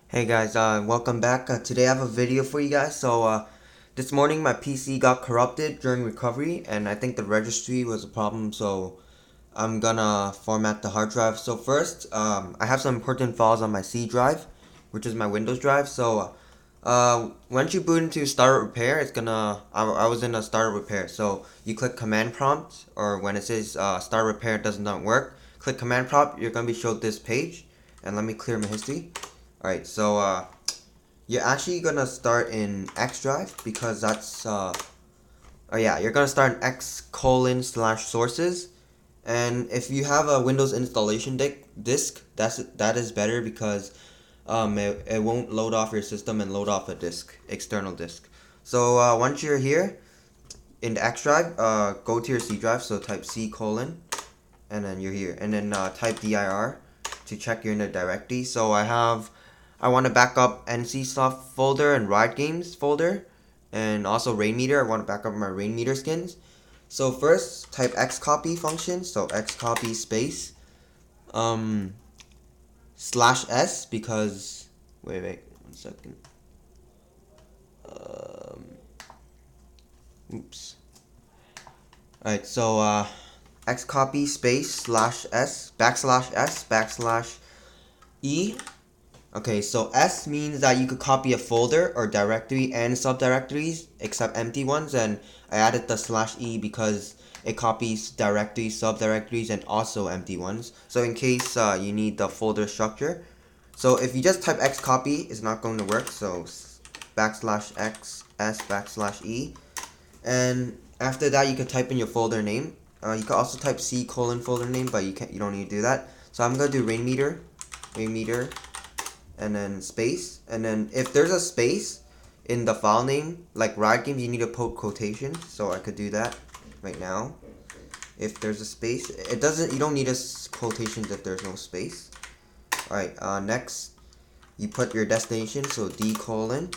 Hey guys, welcome back. Today I have a video for you guys. This morning my PC got corrupted during recovery, and I think the registry was a problem. So I'm gonna format the hard drive. So first, I have some important files on my C drive, which is my Windows drive. Once you boot into Start Repair, it's gonna. I was in a Start Repair. So you click Command Prompt, or when it says Start Repair does not work, click Command Prompt. You're gonna be showed this page, and let me clear my history. Alright, you're actually gonna start in X drive because you're gonna start in X:/sources. And if you have a Windows installation disk, that is better because it won't load off your system and load off a disk, external disk. Once you're here in the X drive, go to your C drive, so type C colon, and then you're here, and then type dir to check you're in the directory. I want to back up NCSoft folder and Riot Games folder, and also Rainmeter. I want to back up my Rainmeter skins. So first, type xcopy function. So xcopy space /s because wait 1 second. Oops. Alright, xcopy space /s /e. Okay, so S means that you could copy a folder or directory and subdirectories except empty ones, and I added the /e because it copies directories, subdirectories, and also empty ones. So in case you need the folder structure. So if you just type xcopy, it's not going to work. So \xs \e, and after that you can type in your folder name. You can also type C colon folder name, but you don't need to do that. So I'm gonna do Rainmeter, and then space, and then if there's a space in the file name like Riot Games, you need to put quotation. So I could do that right now. If there's a space, you don't need a quotation if there's no space. Alright, next you put your destination, so d:/Rainmeter.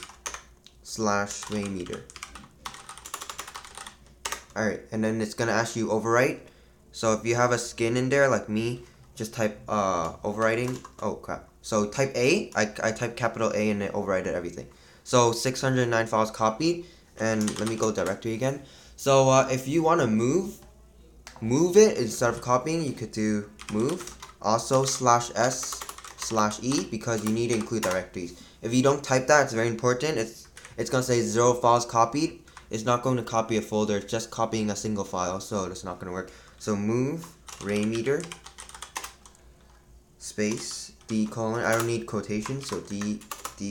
Alright, and then it's gonna ask you overwrite. So if you have a skin in there like me, just type overwriting. Oh crap. So type A. I type capital A and it overwrited everything. So 609 files copied, and let me go directory again. If you want to move it instead of copying, you could do move. Also /s/e because you need to include directories. If you don't type that, it's very important. It's gonna say 0 files copied. It's not going to copy a folder. It's just copying a single file, so it's not gonna work. So move Rainmeter space d colon. I don't need quotation, so d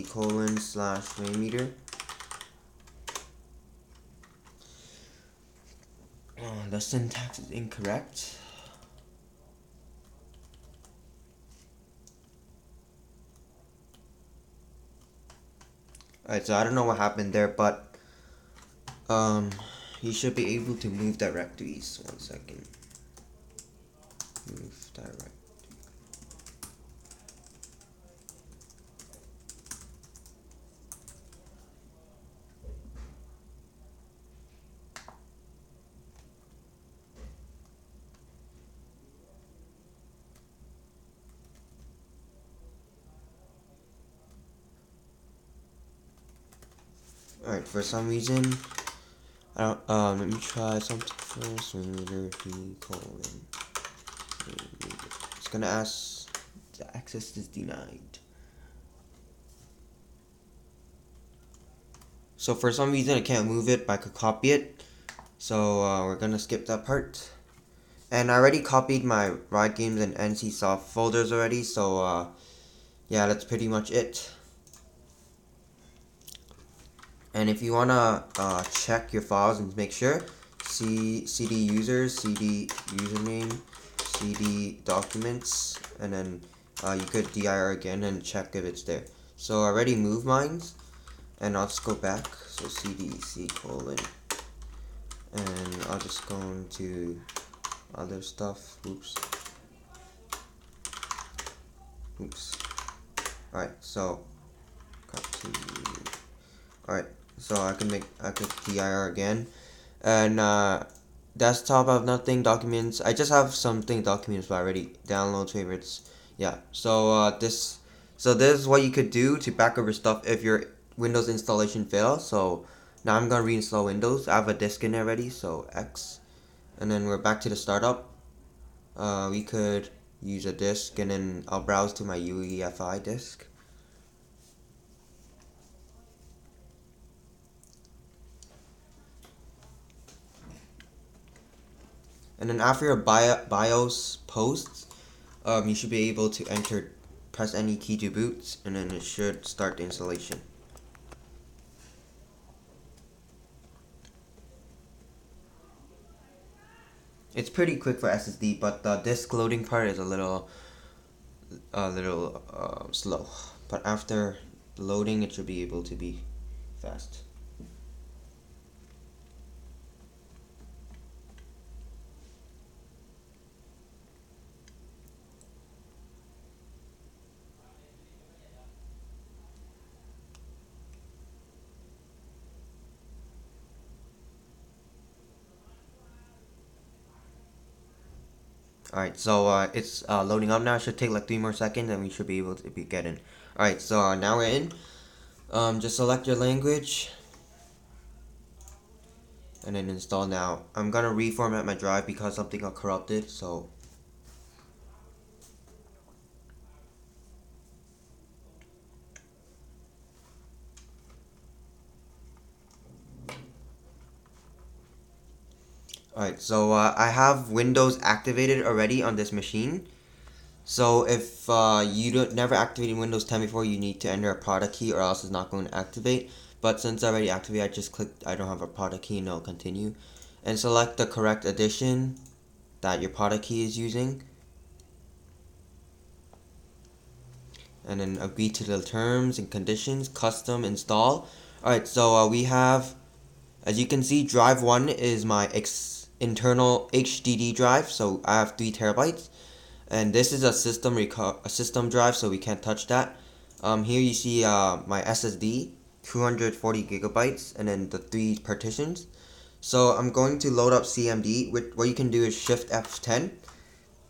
colon /Rainmeter. The syntax is incorrect. Alright, so I don't know what happened there, but you should be able to move directories. 1 second. Move directory. Alright, for some reason, I don't, let me try something first. Rainmeter d colon. It's gonna ask the access is denied. So for some reason I can't move it, but I could copy it. So we're gonna skip that part. And I already copied my Riot Games and NCSoft folders already, so yeah, that's pretty much it. And if you wanna check your files and make sure, cd users, cd username, cd documents, and then you could dir again and check if it's there. So I already moved mine, and I'll just go back. So cd c colon, and I'll just go into other stuff. Oops. Alright, so alright, so I could dir again, and desktop I have nothing. Documents I just have something documents, but I already download favorites. Yeah, so this So this is what you could do to back up your stuff if your Windows installation fails. So now I'm gonna reinstall Windows. I have a disk in there already, so X, and then we're back to the startup. We could use a disk, and then I'll browse to my UEFI disk. And then after your BIOS posts, you should be able to press any key to boot, and then it should start the installation. It's pretty quick for SSD, but the disk loading part is a little slow. But after loading, it should be able to be fast. Alright, so it's loading up now. It should take like 3 more seconds, and we should be able to get in. Alright, so now we're in. Just select your language, and then install now. I'm gonna reformat my drive because something got corrupted, so alright, so I have Windows activated already on this machine. So if you never activated Windows 10 before, you need to enter a product key or else it's not going to activate. But since I already activated, I just clicked I don't have a product key, and I'll continue. And select the correct edition that your product key is using. And then agree to the terms and conditions, custom install. Alright, so we have, as you can see, drive 1 is my internal HDD drive, so I have 3 terabytes. And this is a system drive, so we can't touch that. Here you see my SSD, 240 gigabytes, and then the 3 partitions. So I'm going to load up CMD. What you can do is Shift F10,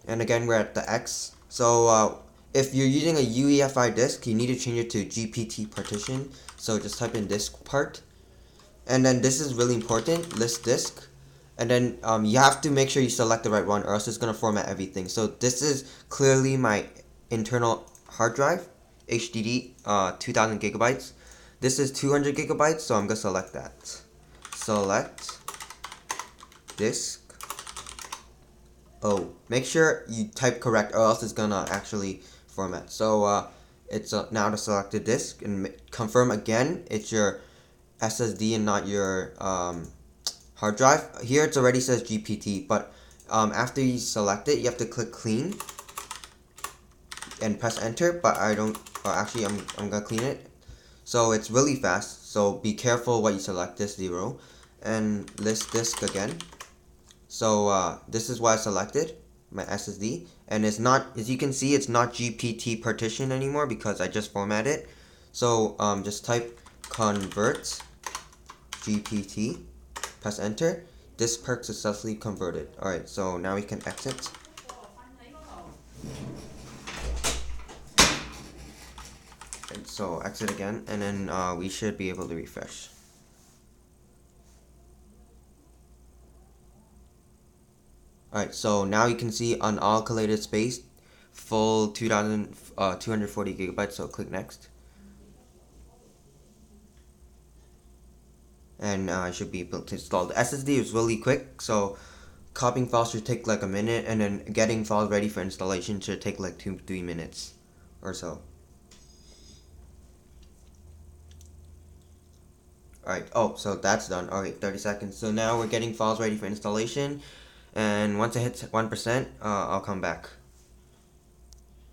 and again we're at the X. So if you're using a UEFI disk, you need to change it to GPT partition. So just type in disk part, and then this is really important, list disk. And then you have to make sure you select the right one, or else it's going to format everything. So this is clearly my internal hard drive, HDD, 2000 gigabytes. This is 200 gigabytes, so I'm going to select that. Select disk. Oh, make sure you type correct, or else it's going to actually format. So it's now the selected disk, and confirm again it's your SSD and not your hard drive. Here it already says GPT, but after you select it, you have to click clean and press enter. But I don't. Actually, I'm gonna clean it. So it's really fast. So be careful what you select. This 0 and list disk again. So this is what I selected, my SSD, and it's not. As you can see, it's not GPT partition anymore because I just formatted it. So just type convert GPT. Press enter. This perk successfully converted. Alright, so now we can exit. And so exit again, and then we should be able to refresh. Alright, so now you can see unallocated space, full 240 gigabytes, so click next. And I should be able to install. The SSD is really quick, so copying files should take like a minute, and then getting files ready for installation should take like 2-3 minutes or so. Alright, oh, so that's done. Alright, 30 seconds. So now we're getting files ready for installation, and once it hits 1%, I'll come back.